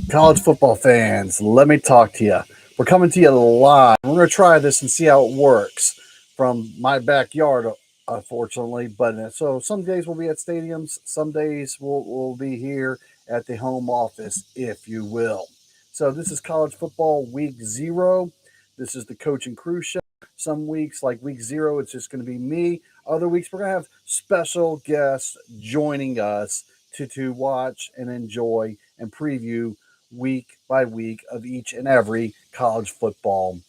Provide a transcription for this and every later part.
College football fans, let me talk to you. We're coming to you live. We're going to try this and see how it works from my backyard, unfortunately. So some days we'll be at stadiums, some days we'll be here at the home office, if you will. So this is college football week 0. This is the coach and crew show. Some weeks, like week 0, it's just going to be me. Other weeks, we're going to have special guests joining us to watch and enjoy and preview week by week of each and every college football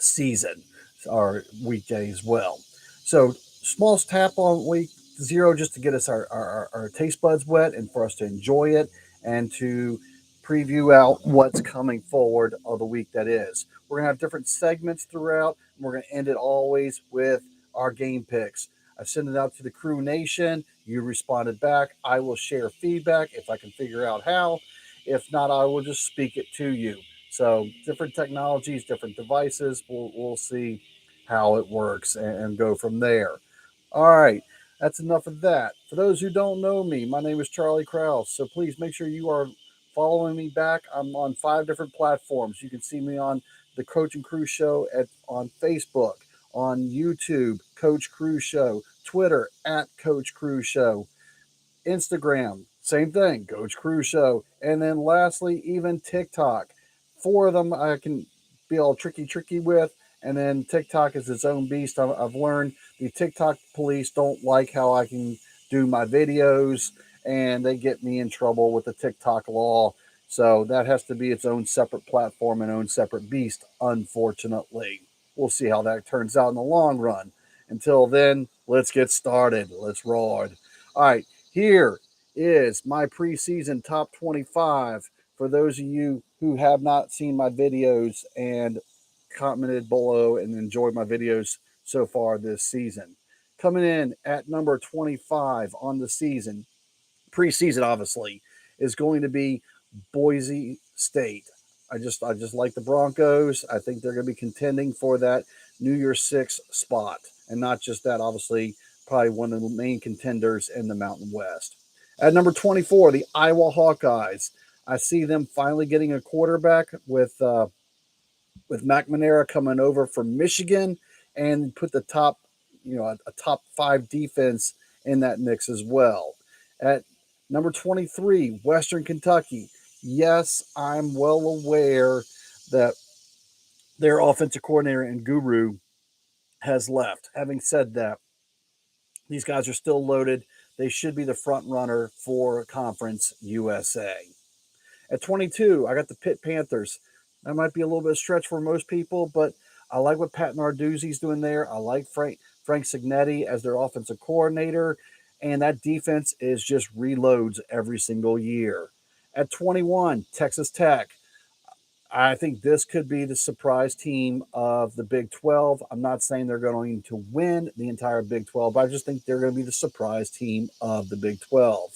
season or weekday as well. So, small tap on week 0 just to get us our taste buds wet and for us to enjoy it and to preview out what's coming forward of the week that is. We're going to have different segments throughout, and we're going to end it always with our game picks. I sent it out to the Crew Nation. You responded back. I will share feedback if I can figure out how. If not, I will just speak it to you. So different technologies, different devices. We'll see how it works and go from there. All right, that's enough of that. For those who don't know me, my name is Charlie Kraus. So please make sure you are following me back. I'm on 5 different platforms. You can see me on the Coach and Crew Show on Facebook, on YouTube, Coach Crew Show, Twitter at Coach Crew Show, Instagram, same thing, Coach Crew Show. And then lastly, even TikTok. 4 of them I can be all tricky with. And then TikTok is its own beast. I've learned the TikTok police don't like how I can do my videos, and they get me in trouble with the TikTok law. So that has to be its own separate platform and own separate beast, unfortunately. We'll see how that turns out in the long run. Until then, let's get started. Let's roll. All right, here is my preseason top 25 for those of you who have not seen my videos and commented below and enjoyed my videos so far this season. Coming in at number 25 on the season, preseason obviously, is going to be Boise State. I just like the Broncos. I think they're going to be contending for that New Year's Six spot, and not just that. Obviously, probably one of the main contenders in the Mountain West. At number 24, the Iowa Hawkeyes. I see them finally getting a quarterback with McNamara coming over from Michigan and put the top, a top 5 defense in that mix as well. At number 23, Western Kentucky. Yes, I'm well aware that their offensive coordinator and guru has left. Having said that, these guys are still loaded. They should be the front runner for Conference USA. At 22, I got the Pitt Panthers. That might be a little bit of stretch for most people, but I like what Pat Narduzzi's doing there. I like Frank Signetti as their offensive coordinator, and that defense is just reloads every single year. At 21, Texas Tech. I think this could be the surprise team of the Big 12. I'm not saying they're going to win the entire Big 12, but I just think they're going to be the surprise team of the Big 12.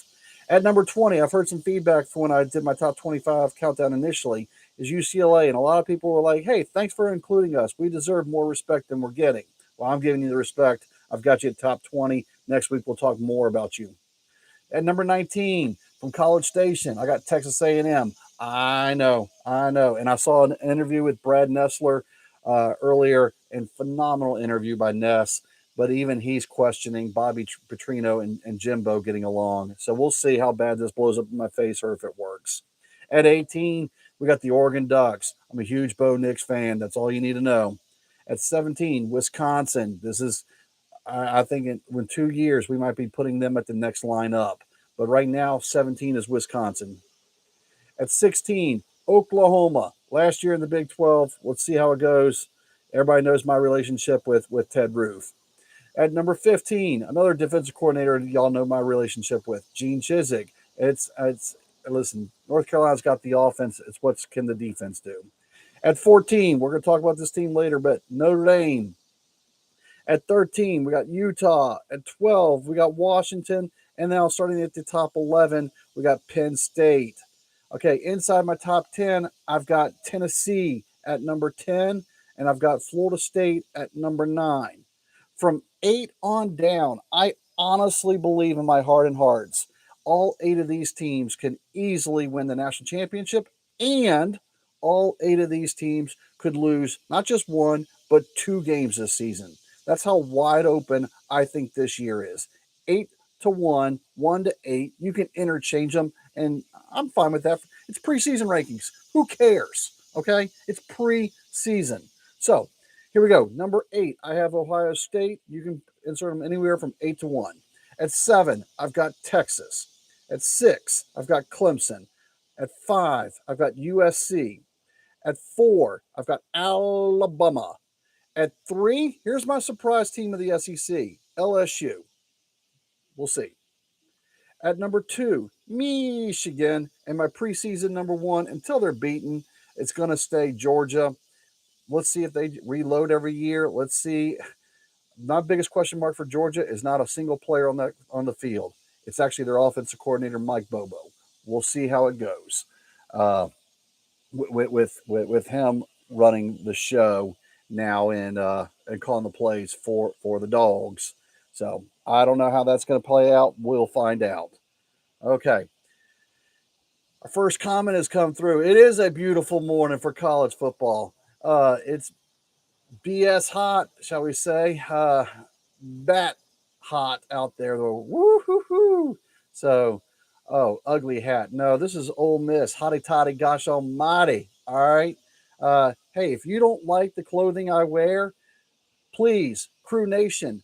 At number 20, I've heard some feedback from when I did my top 25 countdown initially, is UCLA. And a lot of people were like, hey, thanks for including us. We deserve more respect than we're getting. Well, I'm giving you the respect. I've got you at top 20. Next week, we'll talk more about you. At number 19, from College Station, I got Texas A&M. I know. And I saw an interview with Brad Nessler earlier, and phenomenal interview by Ness. But even he's questioning Bobby Petrino and Jimbo getting along. So we'll see how bad this blows up in my face or if it works. At 18, we got the Oregon Ducks. I'm a huge Bo Nix fan. That's all you need to know. At 17, Wisconsin. This is, I think, in 2 years, we might be putting them at the next line up. But right now, 17 is Wisconsin. At 16, Oklahoma. Last year in the Big 12. Let's see how it goes. Everybody knows my relationship with Ted Roof. At number 15, another defensive coordinator y'all know my relationship with, Gene Chizik. It's listen, North Carolina's got the offense. It's what can the defense do. At 14, we're going to talk about this team later, but Notre Dame. At 13, we got Utah. At 12, we got Washington. And now starting at the top 11, we got Penn State. Okay, inside my top 10, I've got Tennessee at number 10, and I've got Florida State at number 9. From 8 on down, I honestly believe in my heart and hearts, all 8 of these teams can easily win the national championship And all 8 of these teams could lose not just one, but 2 games this season. That's how wide open I think this year is. 8 to 1, 1 to 8. You can interchange them, and I'm fine with that. It's preseason rankings. Who cares? Okay? It's preseason. So here we go. Number 8, I have Ohio State. You can insert them anywhere from 8 to 1. At 7, I've got Texas. At 6, I've got Clemson. At 5, I've got USC. At 4, I've got Alabama. At 3, here's my surprise team of the SEC, LSU. We'll see. At number 2, Michigan. And my preseason number 1, until they're beaten, it's going to stay Georgia. Let's see if they reload every year. Let's see. My biggest question mark for Georgia is not a single player on the field. It's actually their offensive coordinator, Mike Bobo. We'll see how it goes. With him running the show now and calling the plays for the dogs. So I don't know how that's going to play out. We'll find out. Okay. Our first comment has come through. It is a beautiful morning for college football. It's BS hot, shall we say? Bat hot out there though. Woo hoo hoo. So, oh, ugly hat. No, this is Ole Miss. Hotty toddy, gosh almighty. All right. Hey, if you don't like the clothing I wear, please, Crew Nation,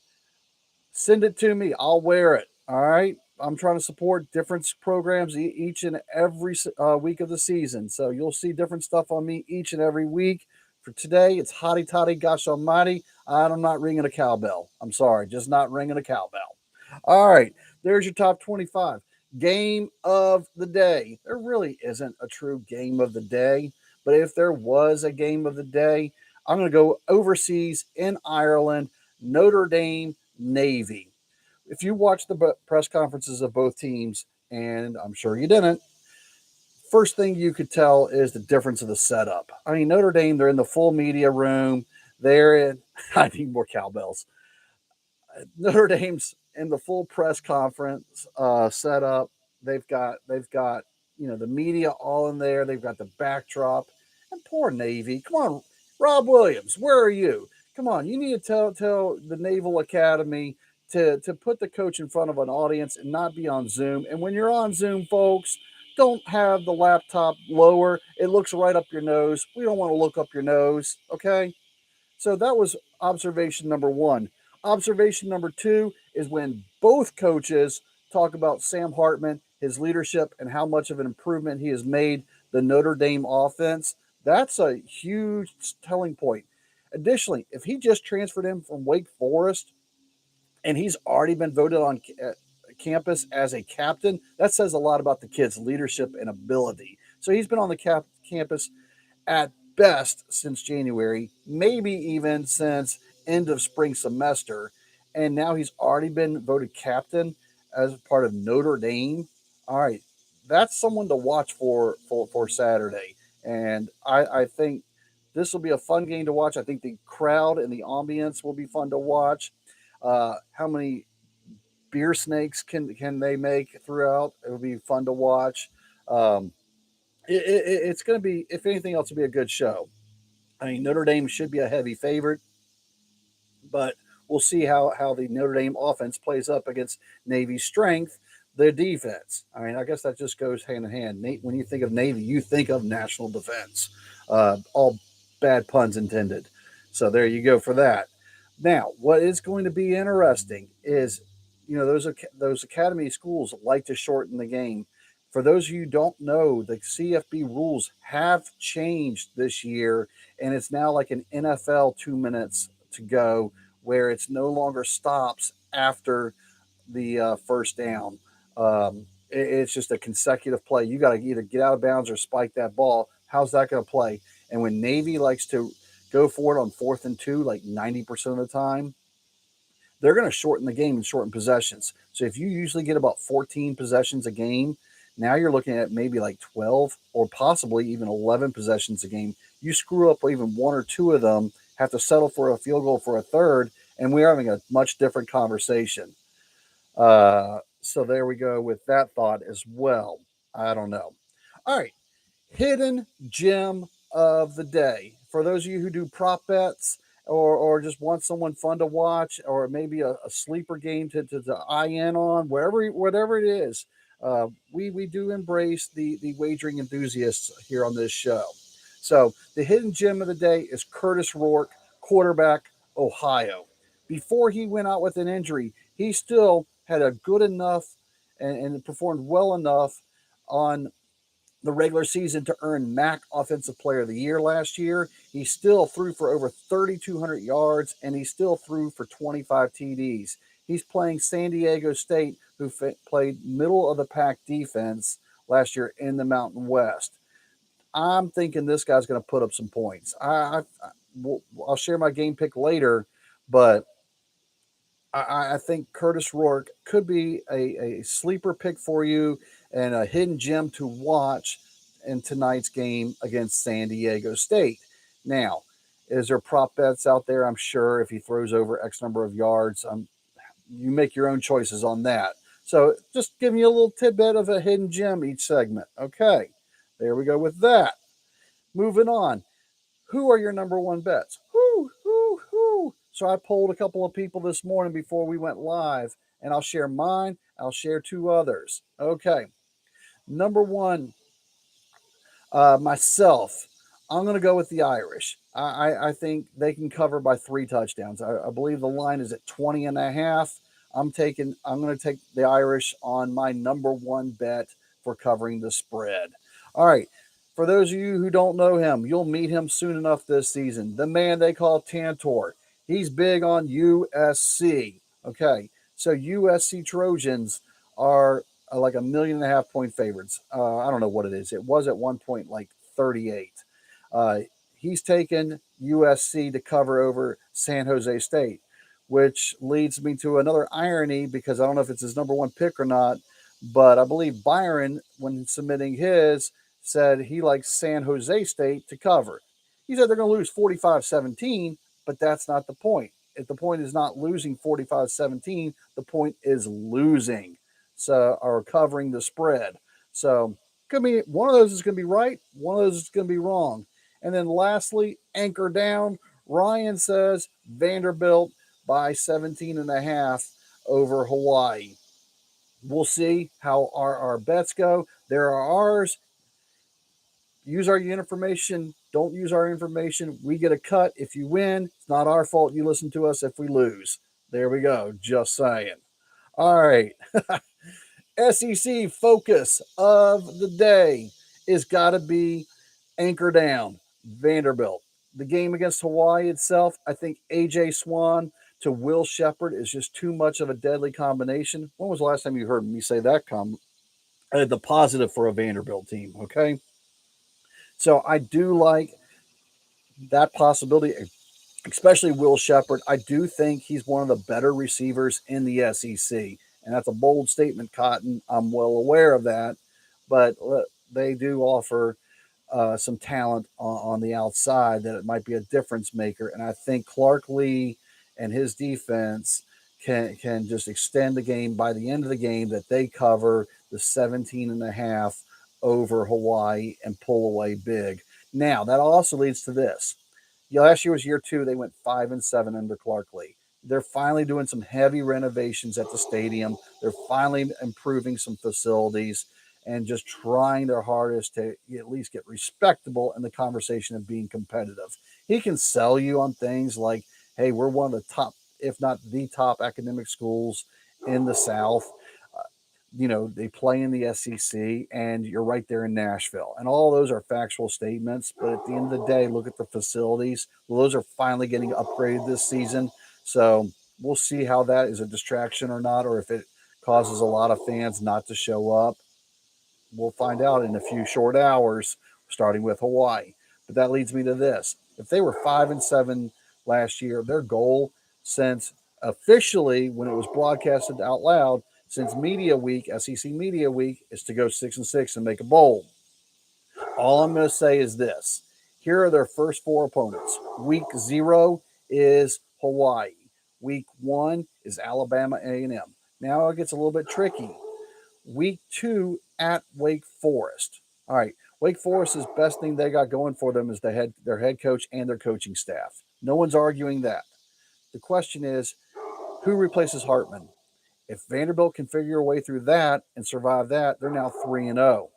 send it to me. I'll wear it. All right. I'm trying to support different programs each and every week of the season. So you'll see different stuff on me each and every week. For today, it's hotty toddy, gosh almighty. I'm not ringing a cowbell. I'm sorry, just not ringing a cowbell. All right. There's your top 25. Game of the day. There really isn't a true game of the day. But if there was a game of the day, I'm going to go overseas in Ireland, Notre Dame, Navy. If you watch the press conferences of both teams, and I'm sure you didn't, first thing you could tell is the difference of the setup. I mean, Notre Dame, they're in the full media room. They're in, I need more cowbells. Notre Dame's in the full press conference setup. They've got the media all in there. They've got the backdrop. And poor Navy. Come on, Rob Williams, where are you? Come on, you need to tell the Naval Academy to put the coach in front of an audience and not be on Zoom. And when you're on Zoom, folks, don't have the laptop lower. It looks right up your nose. We don't want to look up your nose, okay? So that was observation number 1. Observation number 2 is when both coaches talk about Sam Hartman, his leadership, and how much of an improvement he has made the Notre Dame offense. That's a huge telling point. Additionally, if he just transferred him from Wake Forest and he's already been voted on campus as a captain, that says a lot about the kid's leadership and ability. So he's been on the campus at best since January, maybe even since end of spring semester. And now he's already been voted captain as part of Notre Dame. All right, that's someone to watch for Saturday. And I think this will be a fun game to watch. I think the crowd and the ambience will be fun to watch. How many beer snakes can they make throughout? It will be fun to watch. Um, it's going to be, if anything else, will be a good show. I mean, Notre Dame should be a heavy favorite, but we'll see how the Notre Dame offense plays up against Navy's strength, the defense. I mean, I guess that just goes hand in hand. Nate, when you think of Navy, you think of national defense. All bad puns intended. So there you go for that. Now, what is going to be interesting is, those academy schools like to shorten the game. For those of you who don't know, the CFB rules have changed this year, and it's now like an NFL 2 minutes to go, where it's no longer stops after the first down. It's just a consecutive play. You got to either get out of bounds or spike that ball. How's that going to play? And when Navy likes to go for it on 4th and 2, like 90% of the time, they're going to shorten the game and shorten possessions. So if you usually get about 14 possessions a game, now you're looking at maybe like 12 or possibly even 11 possessions a game. You screw up even 1 or 2 of them, have to settle for a field goal for a third, and we're having a much different conversation. So there we go with that thought as well. I don't know. All right. Hidden gem of the day. For those of you who do prop bets or just want someone fun to watch, or maybe a sleeper game to eye in on, whatever it is, we do embrace the wagering enthusiasts here on this show. So the hidden gem of the day is Curtis Rourke, quarterback, Ohio. Before he went out with an injury, he still had a good enough and performed well enough on the regular season to earn MAC Offensive Player of the Year last year. He still threw for over 3,200 yards, and he still threw for 25 TDs. He's playing San Diego State, who played middle of the pack defense last year in the Mountain West. I'm thinking this guy's going to put up some points. I'll share my game pick later, but I think Curtis Rourke could be a sleeper pick for you and a hidden gem to watch in tonight's game against San Diego State. Now, is there prop bets out there? I'm sure if he throws over X number of yards, you make your own choices on that. So just giving you a little tidbit of a hidden gem each segment. Okay, there we go with that. Moving on. Who are your number one bets? Whoo, whoo, whoo. So I polled a couple of people this morning before we went live, and I'll share mine. I'll share two others. Okay. Number one, myself. I'm going to go with the Irish. I think they can cover by 3 touchdowns. I believe the line is at 20 and a half. I'm going to take the Irish on my number one bet for covering the spread. All right. For those of you who don't know him, you'll meet him soon enough this season. The man they call Tantor. He's big on USC. Okay. So USC Trojans are like $1.5 million favorites. I don't know what it is. It was at one point like 38. Uh, he's taken USC to cover over San Jose State, which leads me to another irony because I don't know if it's his number one pick or not, but I believe Byron, when submitting his, said he likes San Jose State to cover. He said they're going to lose 45-17, but that's not the point. If the point is not losing 45-17, the point is losing, so or covering the spread. So could be one of those is going to be right, one of those is going to be wrong. And then lastly, anchor down. Ryan says Vanderbilt by 17 and a half over Hawaii. We'll see how our bets go. There are ours. Use our information. Don't use our information. We get a cut if you win. It's not our fault you listen to us if we lose. There we go. Just saying. All right. SEC focus of the day is got to be anchor down Vanderbilt. The game against Hawaii itself, I think AJ Swan to Will Shepard is just too much of a deadly combination. When was the last time you heard me say that? The positive for a Vanderbilt team. Okay, so I do like that possibility, especially Will Shepard. I do think he's one of the better receivers in the SEC. And that's a bold statement, Cotton. I'm well aware of that. But they do offer some talent on the outside that it might be a difference maker. And I think Clark Lee and his defense can just extend the game by the end of the game that they cover the 17 and a half over Hawaii and pull away big. Now, that also leads to this. Last year was year 2. They went 5-7 under Clark Lee. They're finally doing some heavy renovations at the stadium. They're finally improving some facilities and just trying their hardest to at least get respectable in the conversation of being competitive. He can sell you on things like, hey, we're one of the top, if not the top academic schools in the South. They play in the SEC and you're right there in Nashville. And all those are factual statements. But at the end of the day, look at the facilities. Well, those are finally getting upgraded this season. So we'll see how that is a distraction or not, or if it causes a lot of fans not to show up. We'll find out in a few short hours, starting with Hawaii. But that leads me to this. If they were 5-7 last year, their goal since officially, when it was broadcasted out loud, since Media Week, SEC Media Week, is to go 6-6 and make a bowl. All I'm going to say is this. Here are their first 4 opponents. Week 0 is Hawaii. Week 1 is Alabama A&M. Now it gets a little bit tricky. Week 2 at Wake Forest. All right. Wake Forest's best thing they got going for them is their head coach and their coaching staff. No one's arguing that. The question is, who replaces Hartman? If Vanderbilt can figure a way through that and survive that, they're now 3-0.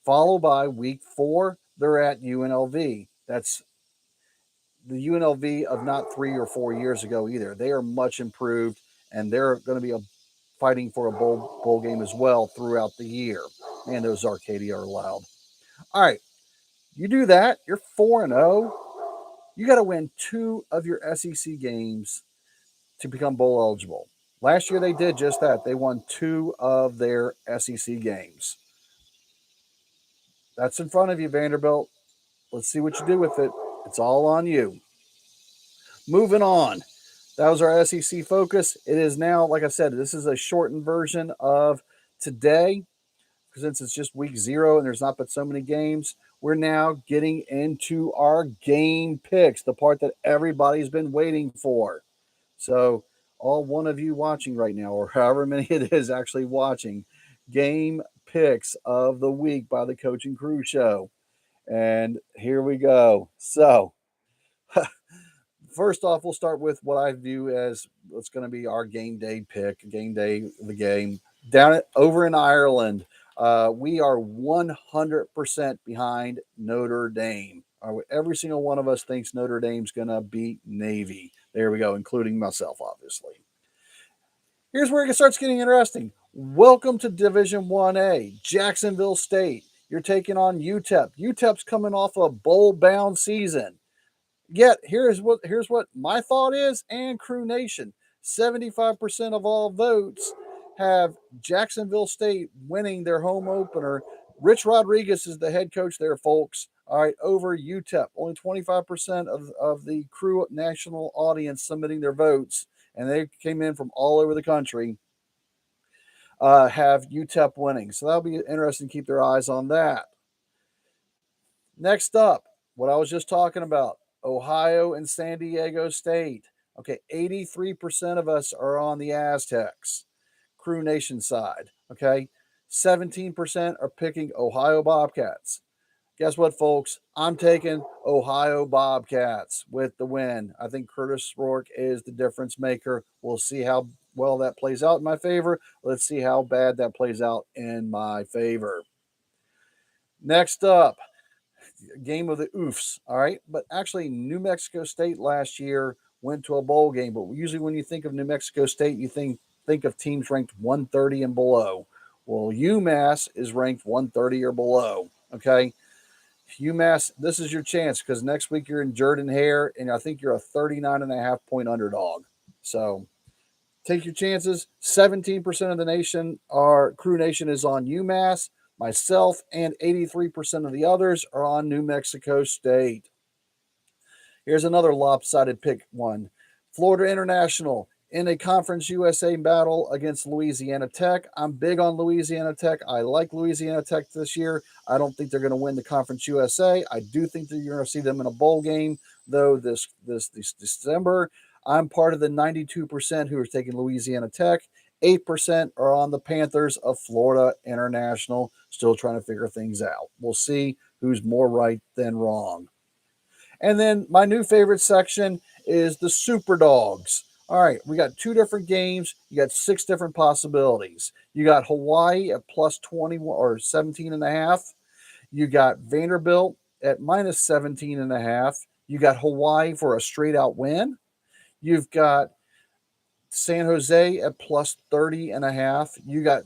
Followed by week 4, they're at UNLV. That's the UNLV of not 3 or 4 years ago either. They are much improved, and they're going to be fighting for a bowl game as well throughout the year. Man, those Arcadia are loud. All right, you do that, you're 4-0. You got to win 2 of your SEC games to become bowl eligible. Last year they did just that. They won 2 of their SEC games. That's in front of you, Vanderbilt. Let's see what you do with it. It's all on you. Moving on. That was our SEC focus. It is now, like I said, this is a shortened version of today. Since it's just week 0 and there's not but so many games, we're now getting into our game picks, the part that everybody's been waiting for. So all one of you watching right now, or however many it is actually watching, game picks of the week by the Coach and Crew Show. And here we go. So first off, we'll start with what I view as what's going to be our game day pick, game day of the game. Over in Ireland, we are 100% behind Notre Dame. Every single one of us thinks Notre Dame's going to beat Navy. There we go, including myself, obviously. Here's where it starts getting interesting. Welcome to Division 1A, Jacksonville State. You're taking on UTEP. UTEP's coming off a bowl-bound season. Yet, here's what my thought is, and Crew Nation. 75% of all votes have Jacksonville State winning their home opener. Rich Rodriguez is the head coach there, folks. All right, over UTEP. Only 25% of the Crew national audience submitting their votes, and they came in from all over the country, have UTEP winning. So that'll be interesting to keep their eyes on that. Next up, what I was just talking about, Ohio and San Diego State. Okay, 83% of us are on the Aztecs, Crew Nation side. Okay, 17% are picking Ohio Bobcats. Guess what, folks? I'm taking Ohio Bobcats with the win. I think Curtis Rourke is the difference maker. We'll see how well that plays out in my favor. Let's see how bad that plays out in my favor. Next up, game of the oofs. All right, but actually New Mexico State last year went to a bowl game, but usually when you think of New Mexico State, you think of teams ranked 130 and below. Well, UMass is ranked 130 or below. Okay, UMass, this is your chance because next week you're in Jordan-Hare, and I think you're a 39.5-point underdog. So take your chances. 17% of the nation, our Crew Nation, is on UMass. Myself and 83% of the others are on New Mexico State. Here's another lopsided pick one. Florida International in a Conference USA battle against Louisiana Tech. I'm big on Louisiana Tech. I like Louisiana Tech this year. I don't think they're going to win the Conference USA. I do think that you're going to see them in a bowl game, though, this December. I'm part of the 92% who are taking Louisiana Tech. 8% are on the Panthers of Florida International, still trying to figure things out. We'll see who's more right than wrong. And then my new favorite section is the Super Dogs. All right, we got 2 different games. You got 6 different possibilities. You got Hawaii at plus 21 or 17.5. You got Vanderbilt at minus 17.5. You got Hawaii for a straight out win. You've got San Jose at plus 30.5. You got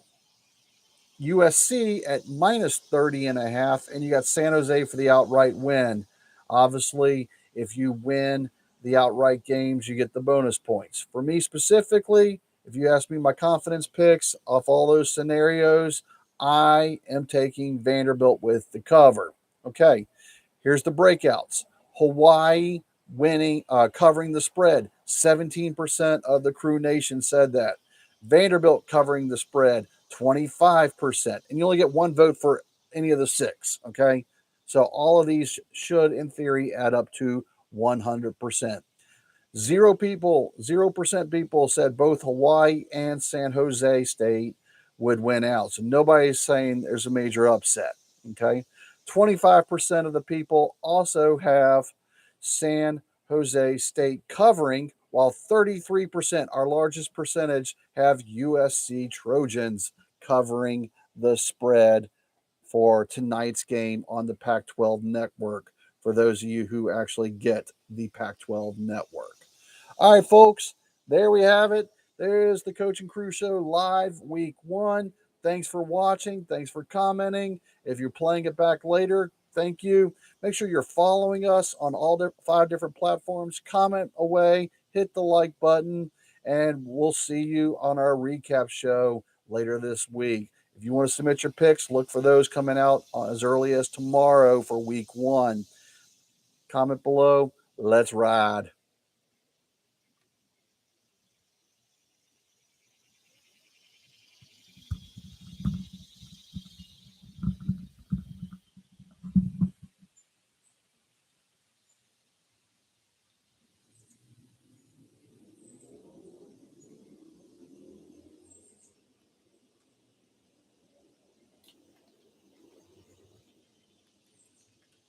USC at minus 30.5. And you got San Jose for the outright win. Obviously, if you win the outright games, you get the bonus points. For me specifically, if you ask me my confidence picks off all those scenarios, I am taking Vanderbilt with the cover. Okay, here's the breakouts. Hawaii winning, covering the spread. 17% of the Crew Nation said that. Vanderbilt covering the spread, 25%. And you only get 1 vote for any of the 6, okay? So all of these should, in theory, add up to 100%. 0% people said both Hawaii and San Jose State would win out. So nobody's saying there's a major upset, okay? 25% of the people also have San Jose State covering, while 33%, our largest percentage, have USC Trojans covering the spread for tonight's game on the Pac 12 network, for those of you who actually get the Pac 12 network. All right, folks, there we have it. There is the Coach and Crew Show live week one. Thanks for watching. Thanks for commenting. If you're playing it back later, thank you. Make sure you're following us on all 5 different platforms. Comment away, hit the like button, and we'll see you on our recap show later this week. If you want to submit your picks, look for those coming out as early as tomorrow for week one. Comment below. Let's ride.